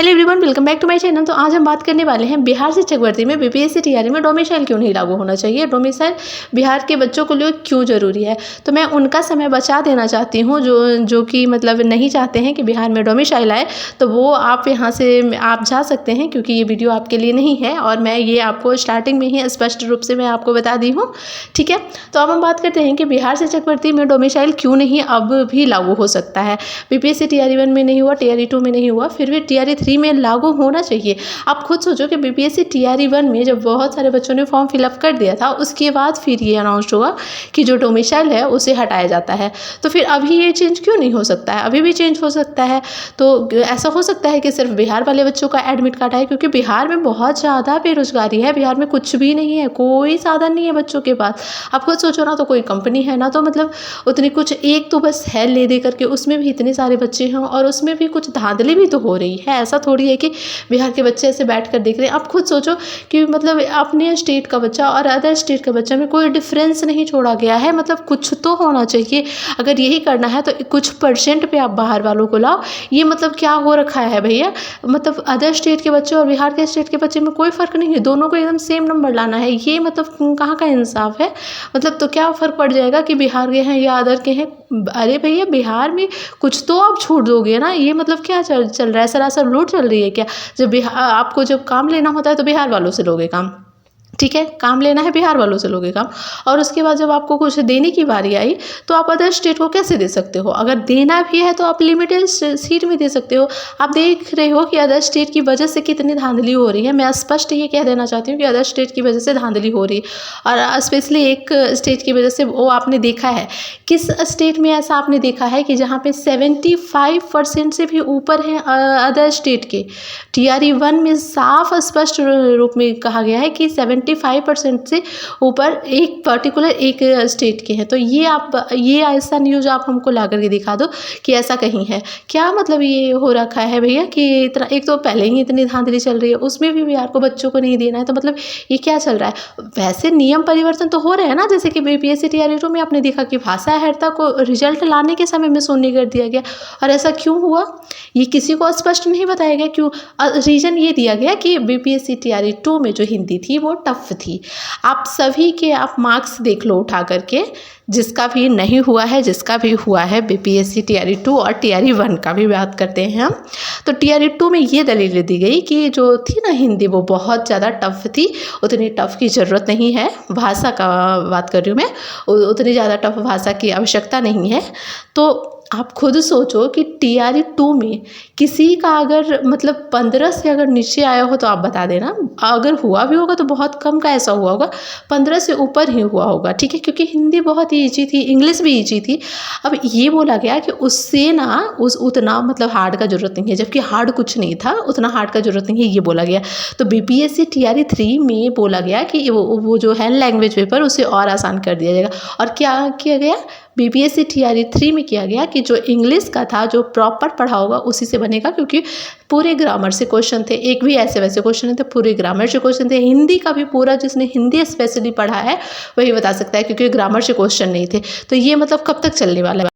Hello everyone, welcome back to my channel. तो आज हम बात करने वाले हैं बिहार शिक्षक भर्ती में बीपीएससी टीआरई में डोमिसाइल क्यों नहीं लागू होना चाहिए, डोमिसाइल बिहार के बच्चों के लिए क्यों ज़रूरी है। तो मैं उनका समय बचा देना चाहती हूँ जो कि मतलब नहीं चाहते हैं कि बिहार में डोमिसाइल आए, तो वो आप यहाँ से आप जा सकते हैं क्योंकि ये वीडियो आपके लिए नहीं है और मैं ये आपको स्टार्टिंग में ही स्पष्ट रूप से मैं आपको बता दी हूँ। ठीक है, तो अब हम बात करते हैं कि बिहार शिक्षक भर्ती में डोमिसाइल क्यों नहीं अब भी लागू हो सकता है। बीपीएससी टीआरई 1 में नहीं हुआ, टीआरई 2 में नहीं हुआ, फिर भी टीआरई 3 में लागू होना चाहिए। आप खुद सोचो कि बीपीएससी टीआरई 1 में जब बहुत सारे बच्चों ने फॉर्म फिलअप कर दिया था, उसके बाद फिर ये अनाउंस हुआ कि जो डोमिसाइल है उसे हटाया जाता है। तो फिर अभी ये चेंज क्यों नहीं हो सकता है? अभी भी चेंज हो सकता है। तो ऐसा हो सकता है कि सिर्फ बिहार वाले बच्चों का एडमिट कार्ड आए, क्योंकि बिहार में बहुत ज़्यादा बेरोजगारी है। बिहार में कुछ भी नहीं है, कोई साधन नहीं है बच्चों के पास। आप खुद सोचो ना, तो कोई कंपनी है ना, तो मतलब उतनी कुछ एक तो बस है ले दे करके, उसमें भी इतने सारे बच्चे हैं और उसमें भी कुछ धांधली भी तो हो रही है। ऐसा थोड़ी है कि बिहार के बच्चे ऐसे बैठ कर देख रहे हैं। आप खुद सोचो कि मतलब अपने स्टेट का बच्चा और अदर स्टेट का बच्चा में कोई डिफरेंस नहीं छोड़ा गया है। मतलब कुछ तो होना चाहिए। अगर यही करना है तो कुछ परसेंट पे आप बाहर वालों को लाओ। ये मतलब क्या हो रखा है भैया? मतलब अदर स्टेट के बच्चे और बिहार के स्टेट के बच्चे में कोई फ़र्क नहीं है, दोनों को एकदम सेम नंबर लाना है। ये मतलब कहाँ का इंसाफ है? मतलब तो क्या फ़र्क पड़ जाएगा कि बिहार के हैं या अदर के हैं? अरे भैया, बिहार में कुछ तो आप छूट दोगे ना। ये मतलब क्या चल रहा है? सरासर लूट चल रही है क्या? जब बिहार आपको जब काम लेना होता है तो बिहार वालों से लोगे काम। ठीक है, काम लेना है बिहार वालों से लोगे काम, और उसके बाद जब आपको कुछ देने की बारी आई तो आप अदर स्टेट को कैसे दे सकते हो? अगर देना भी है तो आप लिमिटेड सीट में दे सकते हो। आप देख रहे हो कि अदर स्टेट की वजह से कितनी धांधली हो रही है। मैं स्पष्ट ये कह देना चाहती हूँ कि अदर स्टेट की वजह से धांधली हो रही है, और स्पेशली एक स्टेट की वजह से। वो आपने देखा है, किस स्टेट में ऐसा आपने देखा है कि जहाँ पे 75% से भी ऊपर है अदर स्टेट के? टीआरई 1 में साफ स्पष्ट रूप में कहा गया है कि 75% से ऊपर एक पर्टिकुलर एक स्टेट के हैं। तो ये ऐसा न्यूज़ आप हमको ला करके दिखा दो कि ऐसा कहीं है क्या? मतलब ये हो रखा है भैया कि इतना, एक तो पहले ही इतनी धांधली चल रही है, उसमें भी बिहार को बच्चों को नहीं देना है। तो मतलब ये क्या चल रहा है? वैसे नियम परिवर्तन तो हो रहे हैं ना, जैसे कि बीपीएससी टीआरई 2 में आपने देखा कि भाषा अहर्ता को रिजल्ट लाने के समय में शून्य कर दिया गया। और ऐसा क्यों हुआ ये किसी को स्पष्ट नहीं बताया गया। क्यों? रीज़न ये दिया गया कि बीपीएससी टीआरई 2 में जो हिंदी थी वो टफ थी। आप सभी के आप मार्क्स देख लो उठा करके, जिसका भी नहीं हुआ है, जिसका भी हुआ है, बीपीएससी टीआरई 2 और टीआरई 1 का भी बात करते हैं हम। तो टीआरई 2 में ये दलील दी गई कि जो थी ना हिंदी, वो बहुत ज़्यादा टफ थी। उतनी टफ की ज़रूरत नहीं है, भाषा का बात कर रही हूँ मैं, उतनी ज़्यादा टफ भाषा की आवश्यकता नहीं है। तो आप खुद सोचो कि टीआरई 2 में किसी का अगर मतलब 15 से अगर नीचे आया हो तो आप बता देना। अगर हुआ भी होगा तो बहुत कम का ऐसा हुआ होगा, 15 से ऊपर ही हुआ होगा। ठीक है, क्योंकि हिंदी बहुत ही ईजी थी, इंग्लिश भी ईजी थी। अब ये बोला गया कि उससे ना उतना मतलब हार्ड का ज़रूरत नहीं है, जबकि हार्ड कुछ नहीं था, उतना हार्ड का ज़रूरत नहीं है, ये बोला गया। तो बीपीएससी टीआरई 3 में बोला गया कि वो जो है लैंग्वेज पेपर, उसे और आसान कर दिया जाएगा। और क्या किया गया? बीपीएससी टीआरई 3 में किया गया कि जो इंग्लिश का था, जो प्रॉपर पढ़ा होगा उसी से बनेगा, क्योंकि पूरे ग्रामर से क्वेश्चन थे। एक भी ऐसे वैसे क्वेश्चन नहीं थे, पूरे ग्रामर से क्वेश्चन थे। हिंदी का भी पूरा, जिसने हिंदी स्पेशली पढ़ा है वही बता सकता है, क्योंकि ग्रामर से क्वेश्चन नहीं थे। तो ये मतलब कब तक चलने वाला है?